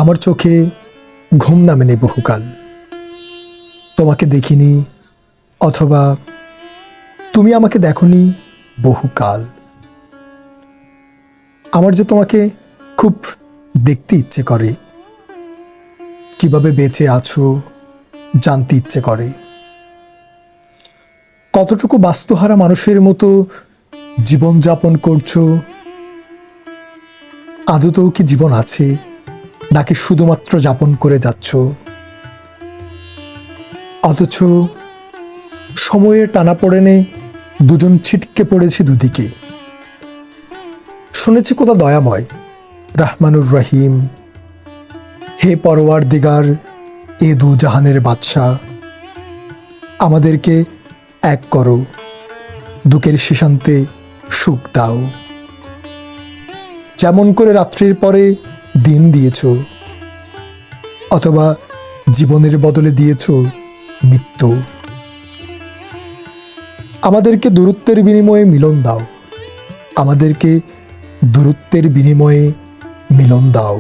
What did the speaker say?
আমার চোখে ঘুম নামেনি বহুকাল, তোমাকে দেখিনি অথবা তুমি আমাকে দেখোনি বহুকাল। আমার যে তোমাকে খুব দেখতে ইচ্ছে করে, কিভাবে বেঁচে আছো জানতে ইচ্ছে করে। কতটুকু বাস্তুহারা মানুষের মতো জীবনযাপন করছো, আদতেও কি জীবন আছে নাকি শুধুমাত্র যাপন করে যাচ্ছ? অথচ সময়ের টানাপোড়েনে দুজন ছিটকে পড়েছি দুদিকে। শুনেছি কোথা দয়াময় রহমানুর রহিম, হে পরওয়ারদিগার এ দু জাহানের বাদশা, আমাদেরকে এক করো, দুঃখের শিশান্তে সুখ দাও। যেমন করে রাত্রির পরে দিন দিয়েছ, অথবা জীবনের বদলে দিয়েছ মৃত্যু, আমাদেরকে দূরত্বের বিনিময়ে মিলন দাও, আমাদেরকে দূরত্বের বিনিময়ে মিলন দাও।